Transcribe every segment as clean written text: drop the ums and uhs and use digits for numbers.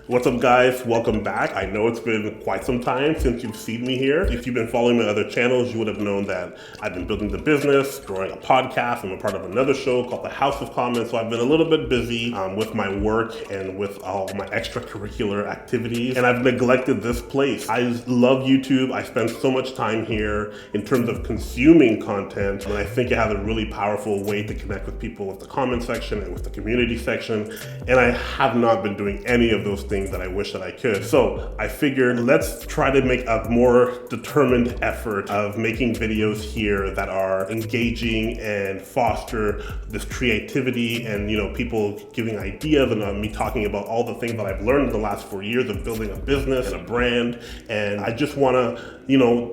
What's up guys, welcome back. I know it's been quite some time since you've seen me here. If you've been following my other channels, you would have known that I've been building the business, growing a podcast. I'm a part of another show called The House of Comments. So I've been a little bit busy with my work and with all my extracurricular activities. And I've neglected this place. I love YouTube. I spend so much time here in terms of consuming content. And I think it has a really powerful way to connect with people with the comment section and with the community section. And I have not been doing any of those things that I wish that I could. So I figured let's try to make a more determined effort of making videos here that are engaging and foster this creativity and, people giving ideas and me talking about all the things that I've learned in the last 4 years of building a business and a brand. And I just want to,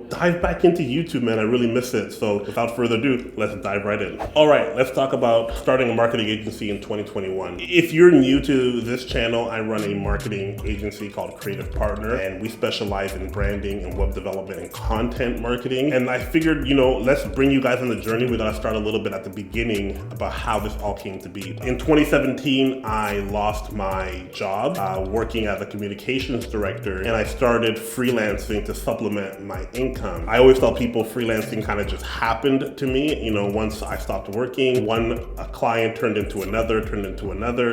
dive back into YouTube, man. I really miss it. So without further ado, let's dive right in. All right, let's talk about starting a marketing agency in 2021. If you're new to this channel, I run a marketing agency called Creative Partner, and we specialize in branding and web development and content marketing. And I figured, let's bring you guys on the journey. We gotta start a little bit at the beginning about how this all came to be. In 2017, I lost my job working as a communications director, and I started freelancing to supplement my income. I always tell people freelancing kind of just happened to me. Once I stopped working, a client turned into another,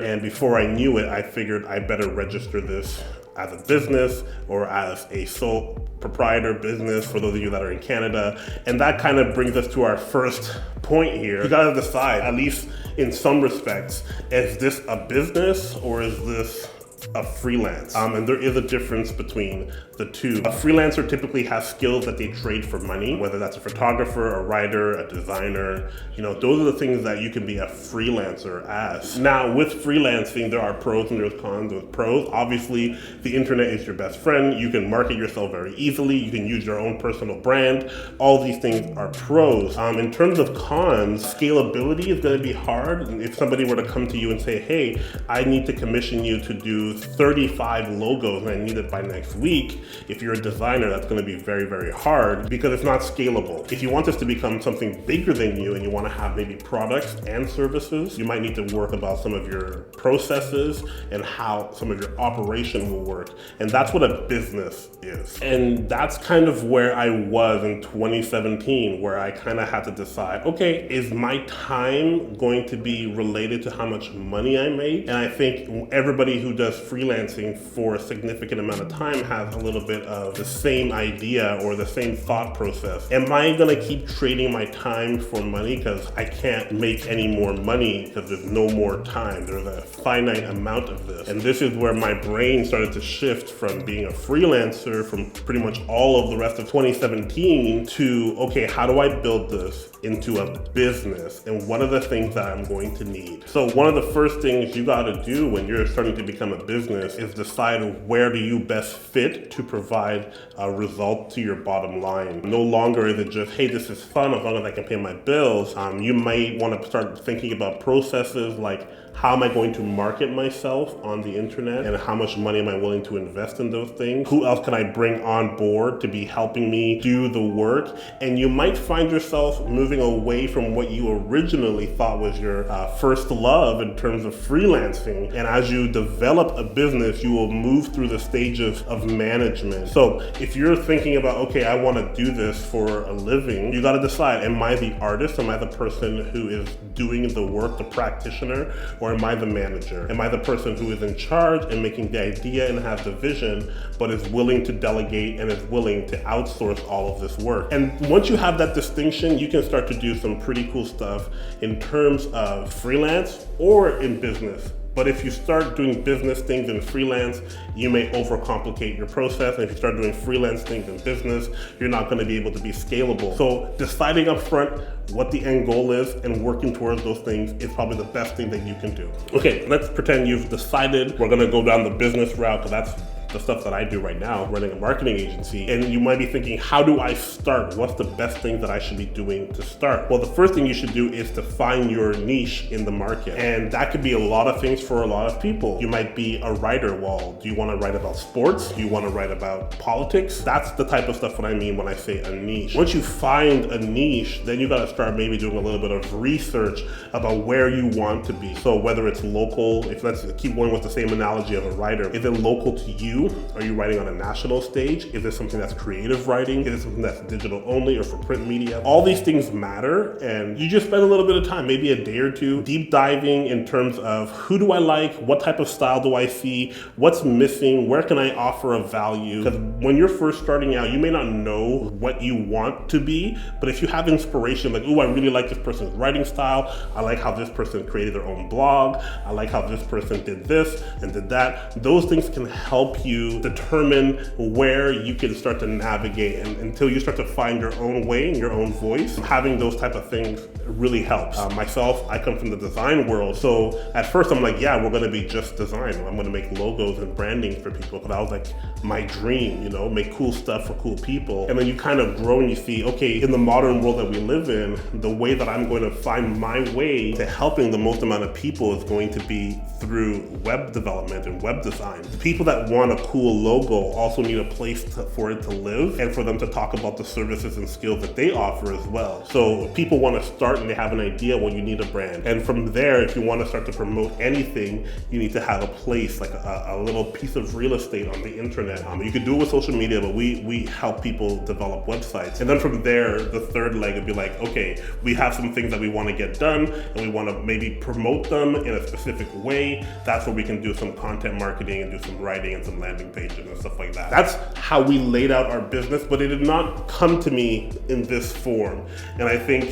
and before I knew it, I figured I better register this as a business or as a sole proprietor business for those of you that are in Canada. And that kind of brings us to our first point here. You gotta decide, at least in some respects, is this a business or is this a freelance? And there is a difference between the two. A freelancer typically has skills that they trade for money, whether that's a photographer, a writer, a designer. Those are the things that you can be a freelancer as. Now, with freelancing, there are pros and there's cons. With pros, obviously, the internet is your best friend. You can market yourself very easily. You can use your own personal brand. All these things are pros. In terms of cons, scalability is going to be hard. If somebody were to come to you and say, hey, I need to commission you to do 35 logos and I need it by next week, if you're a designer, that's going to be very, very hard because it's not scalable. If you want this to become something bigger than you and you want to have maybe products and services, you might need to work about some of your processes and how some of your operation will work. And that's what a business is. And that's kind of where I was in 2017, where I kind of had to decide, okay, is my time going to be related to how much money I make? And I think everybody who does freelancing for a significant amount of time has a little bit of the same idea or the same thought process. Am I gonna keep trading my time for money because I can't make any more money because there's no more time? There's a finite amount of this. And this is where my brain started to shift from being a freelancer from pretty much all of the rest of 2017 to, okay, how do I build this into a business? And what are the things that I'm going to need? So one of the first things you gotta do when you're starting to become a business is decide where do you best fit to provide a result to your bottom line. No longer is it just, hey, this is fun as long as I can pay my bills. You might want to start thinking about processes like, how am I going to market myself on the internet and how much money am I willing to invest in those things? Who else can I bring on board to be helping me do the work? And you might find yourself moving away from what you originally thought was your first love in terms of freelancing. And as you develop a business, you will move through the stages of management. So if you're thinking about, okay, I want to do this for a living, you got to decide, am I the artist? Am I the person who is doing the work, the practitioner? Or am I the manager? Am I the person who is in charge and making the idea and has the vision, but is willing to delegate and is willing to outsource all of this work? And once you have that distinction, you can start to do some pretty cool stuff in terms of freelance or in business. But if you start doing business things in freelance, you may overcomplicate your process. And if you start doing freelance things in business, you're not going to be able to be scalable. So deciding up front what the end goal is and working towards those things is probably the best thing that you can do. Okay, let's pretend you've decided we're going to go down the business route because that's the stuff that I do right now, running a marketing agency. And you might be thinking, how do I start? What's the best thing that I should be doing to start? Well, the first thing you should do is to find your niche in the market. And that could be a lot of things for a lot of people. You might be a writer. Well, do you want to write about sports? Do you want to write about politics? That's the type of stuff what I mean when I say a niche. Once you find a niche, then you got to start maybe doing a little bit of research about where you want to be. So whether it's local, if let's keep going with the same analogy of a writer, is it local to you? Are you writing on a national stage? Is it something that's creative writing? Is it something that's digital only or for print media? All these things matter, and you just spend a little bit of time, maybe a day or two, deep diving in terms of who do I like, what type of style do I see, what's missing, where can I offer a value? Because when you're first starting out, you may not know what you want to be, but if you have inspiration, like, ooh, I really like this person's writing style, I like how this person created their own blog, I like how this person did this and did that, those things can help you determine where you can start to navigate, and until you start to find your own way and your own voice, having those type of things really helps. Myself, I come from the design world, so at first I'm like, yeah, we're gonna be just design. I'm gonna make logos and branding for people, because that was like my dream, you know, make cool stuff for cool people. And then you kind of grow and you see, okay, in the modern world that we live in, the way that I'm going to find my way to helping the most amount of people is going to be through web development and web design. The people that want a cool logo also need a place for it to live and for them to talk about the services and skills that they offer as well. So if people want to start and they have an idea, well, you need a brand. And from there, if you want to start to promote anything, you need to have a place, like a little piece of real estate on the internet. You could do it with social media, but we help people develop websites. And then from there, the third leg would be like, okay, we have some things that we want to get done and we want to maybe promote them in a specific way. That's where we can do some content marketing and do some writing and some landing pages and stuff like that. That's how we laid out our business, but it did not come to me in this form. And I think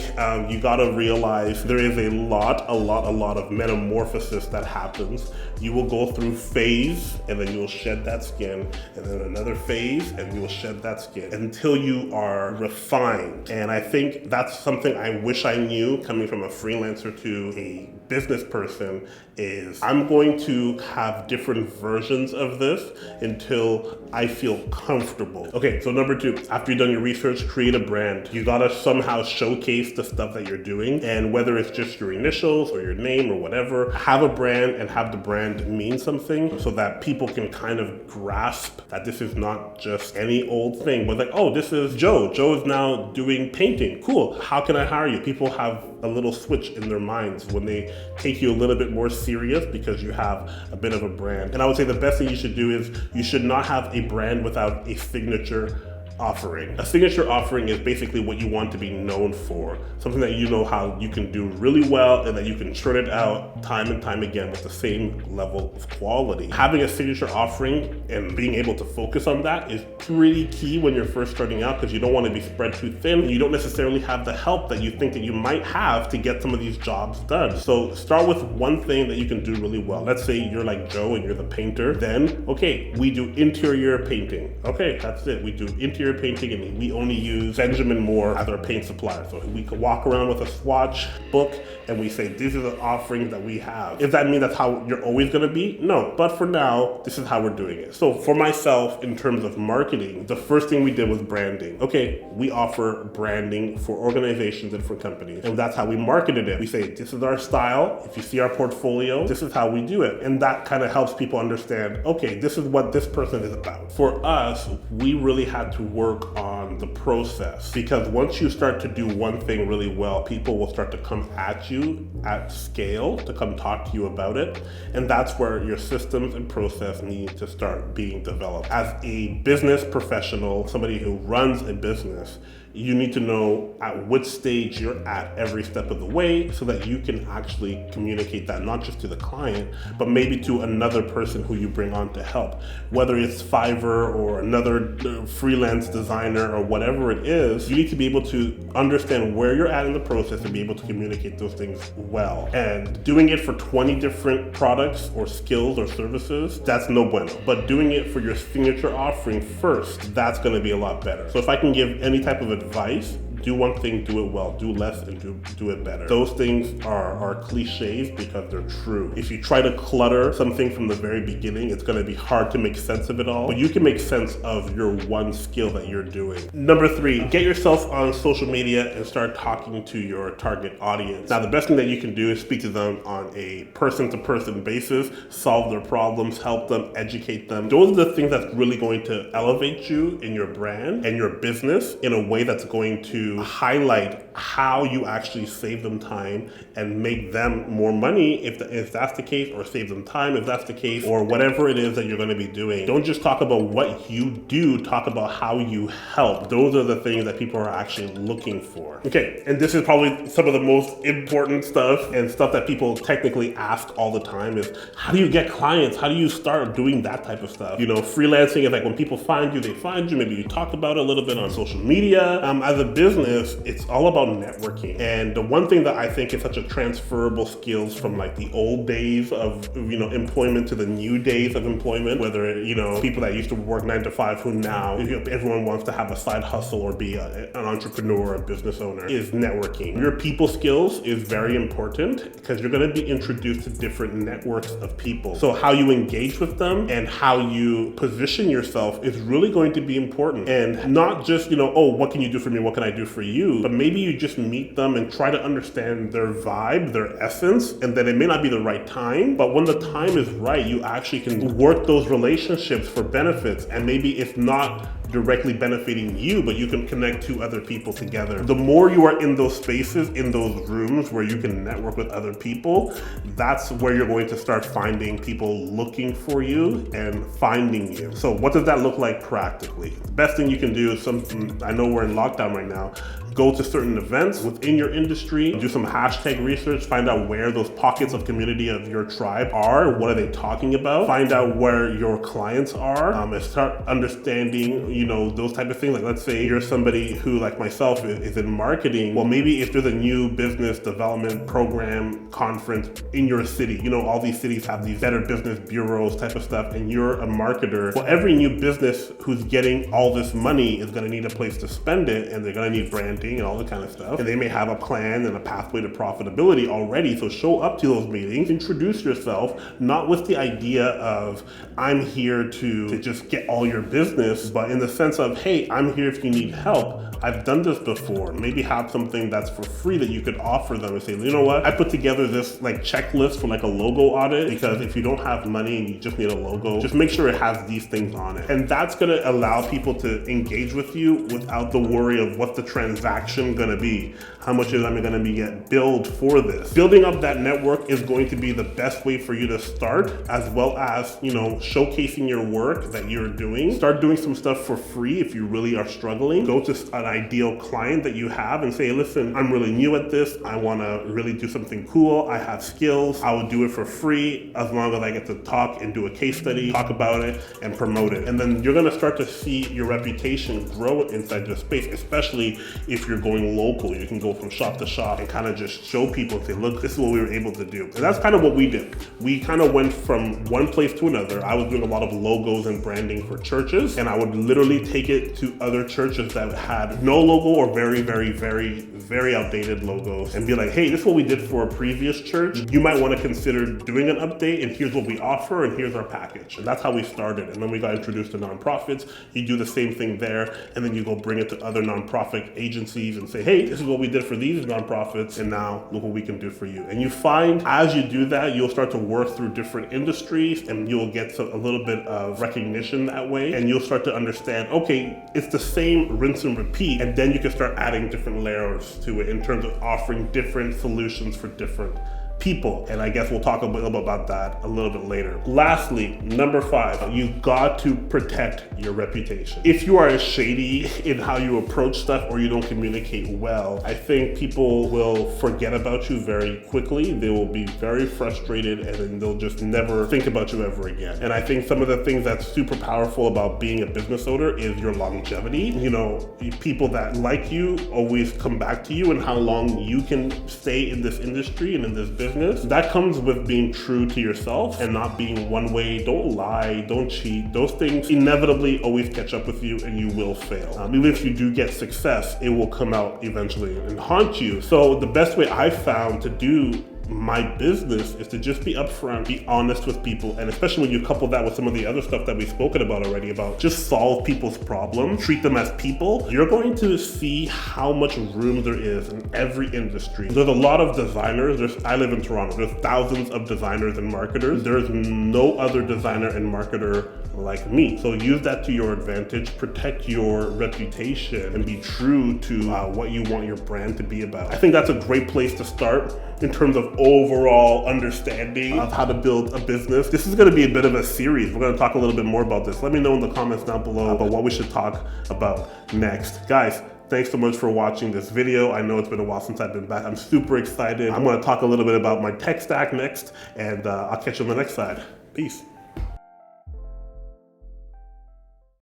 you got to realize there is a lot of metamorphosis that happens. You will go through phase and then you will shed that skin, and then another phase and you will shed that skin until you are refined. And I think that's something I wish I knew coming from a freelancer to a business person, is I'm going to have different versions of this until I feel comfortable. Okay, so number two, after you've done your research, create a brand. You gotta somehow showcase the stuff that you're doing, and whether it's just your initials or your name or whatever, have a brand and have the brand mean something so that people can kind of grasp that this is not just any old thing, but like, oh, this is Joe. Joe is now doing painting. Cool, how can I hire you? People have a little switch in their minds when they take you a little bit more serious because you have a bit of a brand. And I would say the best thing you should do is you should not have a brand without a signature offering. A signature offering is basically what you want to be known for, something that you know how you can do really well and that you can churn it out time and time again with the same level of quality. Having a signature offering and being able to focus on that is pretty key when you're first starting out, because you don't want to be spread too thin and you don't necessarily have the help that you think that you might have to get some of these jobs done. So start with one thing that you can do really well. Let's say you're like Joe and you're the painter. Then, okay, we do interior painting. Okay, that's it. We do interior painting and we only use Benjamin Moore as our paint supplier. So we could walk around with a swatch book and we say, these are the offerings that we have. Does that mean that's how you're always gonna be? No, but for now, this is how we're doing it. So for myself, in terms of marketing, the first thing we did was branding. Okay, we offer branding for organizations and for companies, and that's how we marketed it. We say, this is our style. If you see our portfolio, this is how we do it. And that kind of helps people understand, okay, this is what this person is about. For us, we really had to work on the process, because once you start to do one thing really well, people will start to come at you at scale to come talk to you about it. And that's where your systems and process need to start being developed. As a business professional, somebody who runs a business, you need to know at which stage you're at every step of the way so that you can actually communicate that not just to the client, but maybe to another person who you bring on to help. Whether it's Fiverr or another freelance designer or whatever it is, you need to be able to understand where you're at in the process and be able to communicate those things well. And doing it for 20 different products or skills or services, that's no bueno. But doing it for your signature offering first, that's gonna be a lot better. So if I can give any type of advice, do one thing, do it well. Do less and do it better. Those things are cliches because they're true. If you try to clutter something from the very beginning, it's gonna be hard to make sense of it all, but you can make sense of your one skill that you're doing. Number 3, get yourself on social media and start talking to your target audience. Now, the best thing that you can do is speak to them on a person-to-person basis, solve their problems, help them, educate them. Those are the things that's really going to elevate you in your brand and your business in a way that's going to highlight how you actually save them time and make them more money if that's the case, or save them time if that's the case, or whatever it is that you're going to be doing. Don't just talk about what you do, talk about how you help. Those are the things that people are actually looking for. Okay, and this is probably some of the most important stuff and stuff that people technically ask all the time is, how do you get clients? How do you start doing that type of stuff? You know, freelancing is like when people find you, they find you. Maybe you talk about it a little bit on social media. As a business, it's all about networking. And the one thing that I think is such a transferable skills from like the old days of, you know, employment to the new days of employment, whether, you know, people that used to work 9 to 5 who now, you know, everyone wants to have a side hustle or be an entrepreneur, a business owner, is networking. Your people skills is very important because you're going to be introduced to different networks of people. So how you engage with them and how you position yourself is really going to be important. And not just, you know, oh, what can you do for me? What can I do for you? But maybe you just meet them and try to understand their vibe, their essence, and that it may not be the right time, but when the time is right, you actually can work those relationships for benefits. And maybe it's not directly benefiting you, but you can connect 2 other people together. The more you are in those spaces, in those rooms where you can network with other people, that's where you're going to start finding people looking for you and finding you. So what does that look like practically? The best thing you can do is something, I know we're in lockdown right now, go to certain events within your industry, do some hashtag research, find out where those pockets of community of your tribe are, what are they talking about, find out where your clients are, and start understanding, you know, those type of things. Like, let's say you're somebody who, like myself, is in marketing. Well, maybe if there's a new business development program conference in your city, you know, all these cities have these better business bureaus type of stuff, and you're a marketer. Well, every new business who's getting all this money is going to need a place to spend it, and they're going to need branding and all that kind of stuff. And they may have a plan and a pathway to profitability already. So show up to those meetings, introduce yourself, not with the idea of, I'm here to just get all your business, but in the sense of, hey, I'm here if you need help. I've done this before. Maybe have something that's for free that you could offer them and say, you know what? I put together this like checklist for like a logo audit, because if you don't have money and you just need a logo, just make sure it has these things on it. And that's gonna allow people to engage with you without the worry of what's the transaction gonna be. How much is I'm gonna be get billed for this? Building up that network is going to be the best way for you to start, as well as, you know, showcasing your work that you're doing. Start doing some stuff for free if you really are struggling. Go to an ideal client that you have and say, listen, I'm really new at this. I wanna really do something cool. I have skills. I will do it for free as long as I get to talk and do a case study, talk about it and promote it. And then you're gonna start to see your reputation grow inside your space, especially if you're going local. You can go from shop to shop and kind of just show people and say, look, this is what we were able to do. And that's kind of what we did. We kind of went from one place to another. I was doing a lot of logos and branding for churches, and I would literally take it to other churches that had no logo or very, very, very, very outdated logos and be like, hey, this is what we did for a previous church. You might want to consider doing an update, and here's what we offer, and here's our package. And that's how we started. And then we got introduced to nonprofits. You do the same thing there, and then you go bring it to other nonprofit agencies and say, hey, this is what we did for these nonprofits, and now look what we can do for you. And you find as you do that, you'll start to work through different industries, and you'll get a little bit of recognition that way, and you'll start to understand, okay, it's the same rinse and repeat, and then you can start adding different layers to it in terms of offering different solutions for different people. And I guess we'll talk a little bit about that a little bit later. Lastly, number 5, you got to protect your reputation. If you are shady in how you approach stuff or you don't communicate well, I think people will forget about you very quickly. They will be very frustrated, and then they'll just never think about you ever again. And I think some of the things that's super powerful about being a business owner is your longevity. You know, people that like you always come back to you, and how long you can stay in this industry and in this business business, that comes with being true to yourself and not being one way. Don't lie, don't cheat. Those things inevitably always catch up with you and you will fail. Even if you do get success, it will come out eventually and haunt you. So the best way I've found to do my business is to just be upfront, be honest with people, and especially when you couple that with some of the other stuff that we've spoken about already, about just solve people's problems, treat them as people, you're going to see how much room there is in every industry. There's a lot of designers. I live in Toronto. There's thousands of designers and marketers. There's no other designer and marketer like me. So use that to your advantage, protect your reputation, and be true to what you want your brand to be about. I think that's a great place to start in terms of overall understanding of how to build a business. This is gonna be a bit of a series. We're gonna talk a little bit more about this. Let me know in the comments down below about what we should talk about next. Guys, thanks so much for watching this video. I know it's been a while since I've been back. I'm super excited. I'm gonna talk a little bit about my tech stack next, and I'll catch you on the next side. Peace.